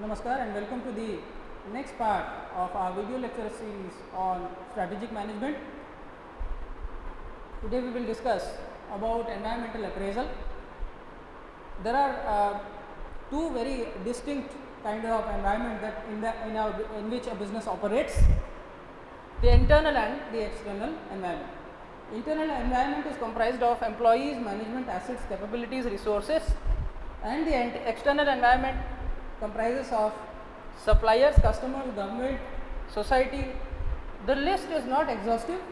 Namaskar and welcome to the next part of our video lecture series on strategic management. Today we will discuss about environmental appraisal. There are two very distinct kind of environment that in which a business operates: the internal and the external environment. Internal environment is comprised of employees, management, assets, capabilities, resources, and the external environment comprises of suppliers, customers, government, society. The list is not exhaustive.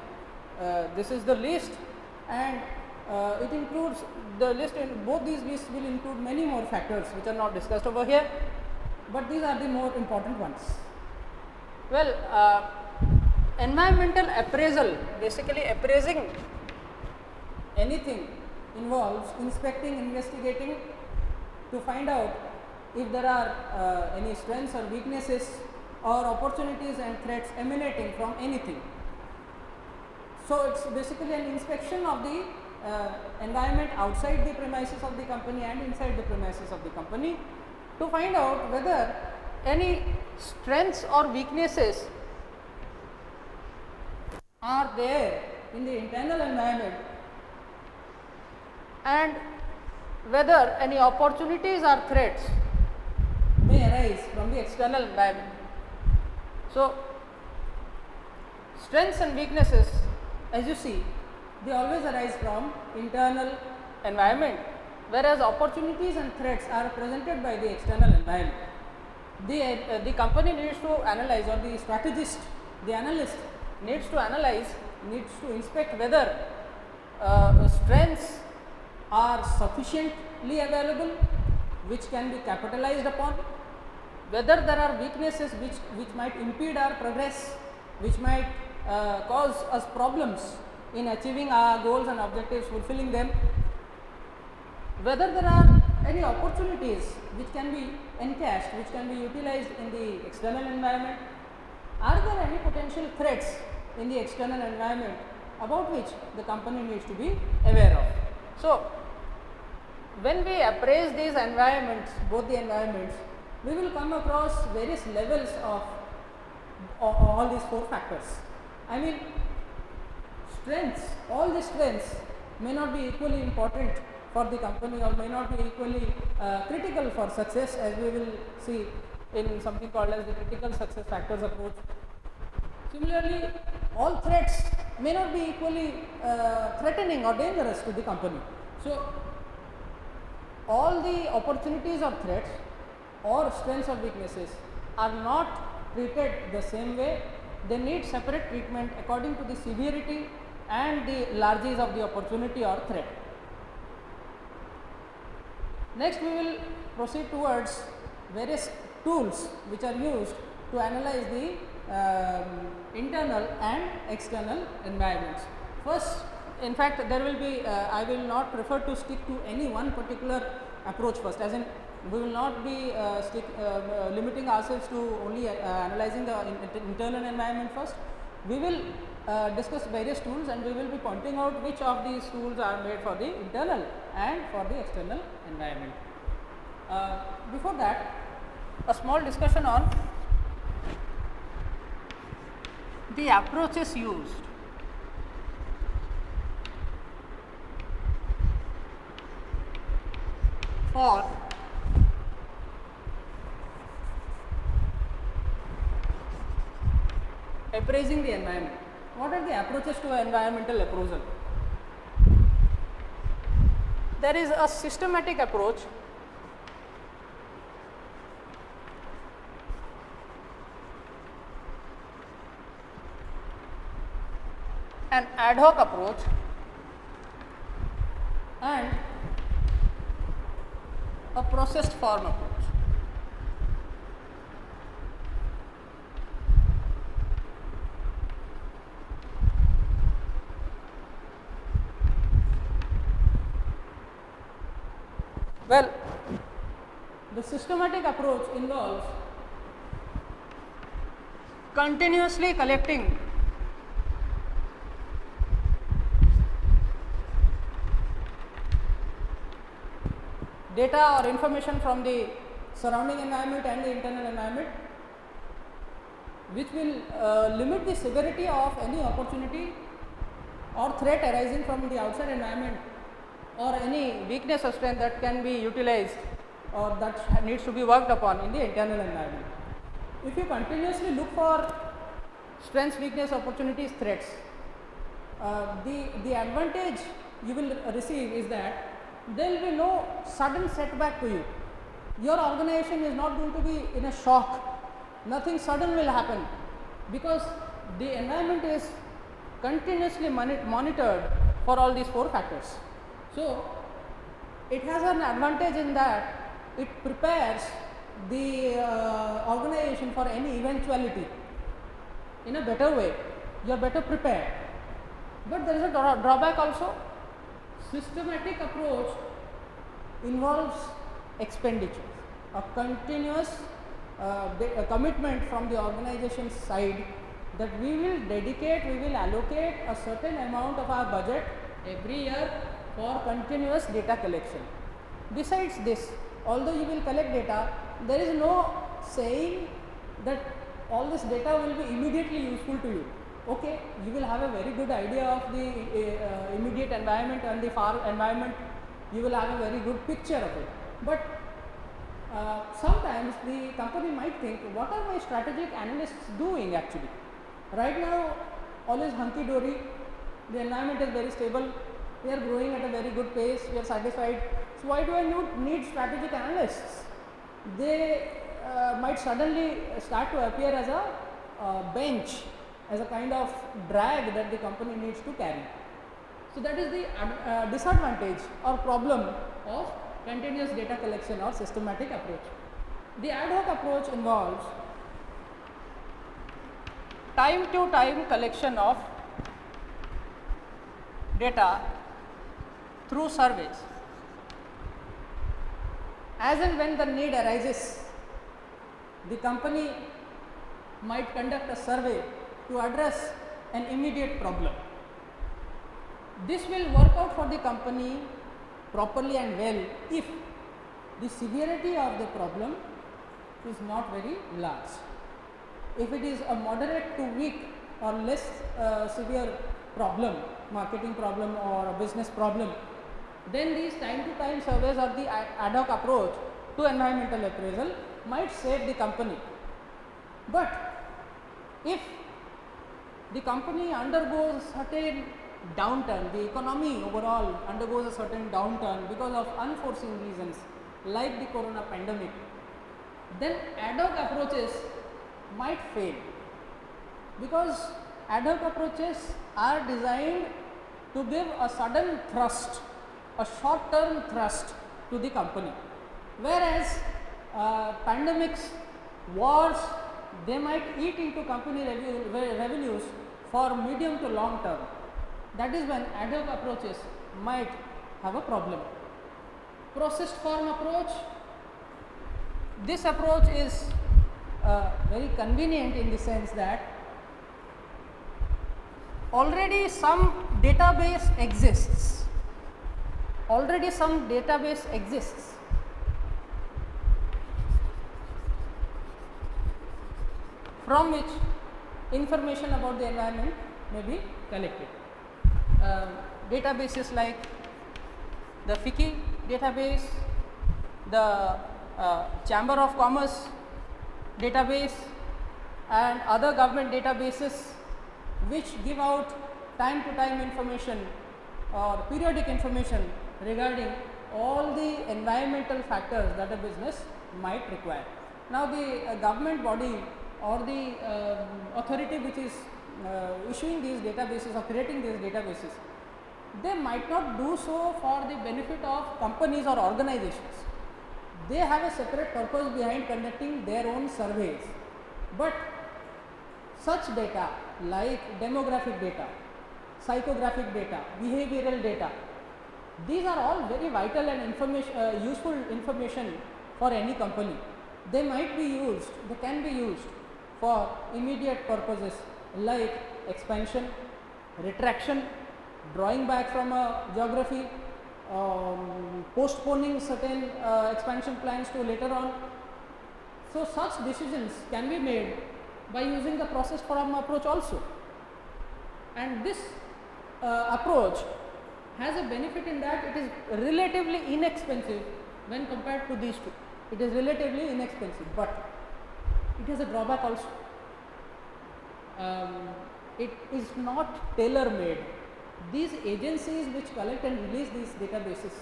This is the list, and it includes the list. In both these lists will include many more factors which are not discussed over here, but these are the more important ones. Well, environmental appraisal, basically appraising anything, involves inspecting, investigating to find out if there are any strengths or weaknesses or opportunities and threats emanating from anything. So it's basically an inspection of the environment outside the premises of the company and inside the premises of the company to find out whether any strengths or weaknesses are there in the internal environment and whether any opportunities or threats may arise from the external environment. So, strengths and weaknesses, as you see, they always arise from internal environment, whereas opportunities and threats are presented by the external environment. The company needs to analyze, or the strategist, the analyst needs to analyze, needs to inspect whether strengths are sufficiently available which can be capitalized upon, whether there are weaknesses which might impede our progress, which might cause us problems in achieving our goals and objectives, fulfilling them, whether there are any opportunities which can be encashed, which can be utilized in the external environment, are there any potential threats in the external environment about which the company needs to be aware of. So, when we appraise these environments, both the environments, we will come across various levels of all these four factors. I mean, strengths, all the strengths may not be equally important for the company or may not be equally critical for success, as we will see in something called as the critical success factors approach. Similarly, all threats may not be equally threatening or dangerous to the company. So, all the opportunities or threats or strengths or weaknesses are not treated the same way. They need separate treatment according to the severity and the largesse of the opportunity or threat. Next, we will proceed towards various tools which are used to analyze the internal and external environments. First, in fact, there will be I will not prefer to stick to any one particular approach first, as in we will not be limiting ourselves to only analyzing the internal environment first. We will discuss various tools and we will be pointing out which of these tools are made for the internal and for the external environment. Before that, a small discussion on the approaches used for appraising the environment. What are the approaches to environmental appraisal? There is a systematic approach, an ad hoc approach, and a processed form approach. Well, the systematic approach involves continuously collecting data or information from the surrounding environment and the internal environment, which will limit the severity of any opportunity or threat arising from the outside environment, or any weakness or strength that can be utilized or that needs to be worked upon in the internal environment. If you continuously look for strengths, weakness, opportunities, threats, the advantage you will receive is that there will be no sudden setback to you. Your organization is not going to be in a shock, nothing sudden will happen, because the environment is continuously monitored for all these 4 factors. So, it has an advantage in that it prepares the organization for any eventuality in a better way. You are better prepared. But there is a drawback also. Systematic approach involves expenditure, a continuous commitment from the organization's side that we will allocate a certain amount of our budget every year for continuous data collection. Besides this, although you will collect data, there is no saying that all this data will be immediately useful to you. Okay, you will have a very good idea of the immediate environment and the far environment, you will have a very good picture of it. But sometimes the company might think, what are my strategic analysts doing actually? Right now, all is hunky dory, the environment is very stable, we are growing at a very good pace, we are satisfied. So, why do I need strategic analysts? They might suddenly start to appear as a bench, as a kind of drag that the company needs to carry. So, that is the disadvantage or problem of continuous data collection or systematic approach. The ad hoc approach involves time to time collection of data through surveys. As and when the need arises, the company might conduct a survey to address an immediate problem. This will work out for the company properly and well if the severity of the problem is not very large. If it is a moderate to weak or less severe problem, marketing problem or a business problem, then these time to time surveys or the ad hoc approach to environmental appraisal might save the company. But if the company undergoes certain downturn, the economy overall undergoes a certain downturn because of unforeseen reasons like the corona pandemic, then ad hoc approaches might fail, because ad hoc approaches are designed to give a sudden thrust, a short term thrust to the company, whereas pandemics, wars, they might eat into company revenues for medium to long term. That is when ad hoc approaches might have a problem. Processed form approach, this approach is very convenient in the sense that already some database exists, from which information about the environment may be collected. Databases like the FICCI database, the Chamber of Commerce database, and other government databases which give out time to time information or periodic information regarding all the environmental factors that a business might require. Now, the government body or the authority which is issuing these databases or creating these databases, they might not do so for the benefit of companies or organizations. They have a separate purpose behind conducting their own surveys, but such data like demographic data, psychographic data, behavioral data, these are all very vital and useful information for any company. They might be used, they can be used for immediate purposes like expansion, retraction, drawing back from a geography, postponing certain expansion plans to later on, So such decisions can be made by using the process from approach also, and this approach has a benefit in that it is relatively inexpensive when compared to these two. It is relatively inexpensive, but it has a drawback also. It is not tailor made. These agencies which collect and release these databases,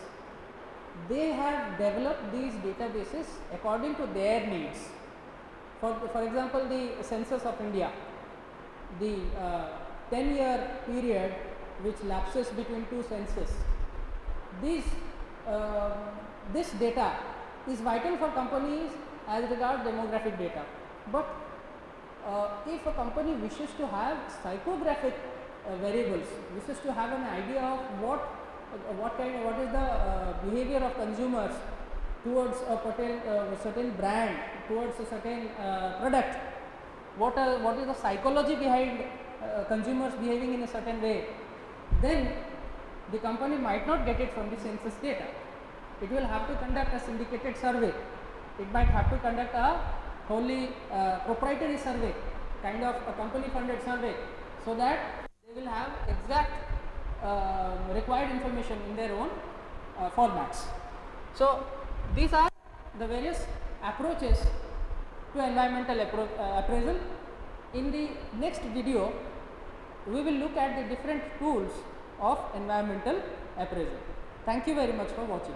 they have developed these databases according to their needs. For example, the Census of India, the 10-year period which lapses between two census, this data is vital for companies as regards demographic data. But if a company wishes to have psychographic variables, wishes to have an idea of what is the behavior of consumers towards a certain brand, towards a certain product, what is the psychology behind consumers behaving in a certain way, then the company might not get it from the census data. It will have to conduct a syndicated survey. It might have to conduct a wholly proprietary survey, kind of a company funded survey, so that they will have exact required information in their own formats. So these are the various approaches to environmental appraisal. In the next video, we will look at the different tools of environmental appraisal. Thank you very much for watching.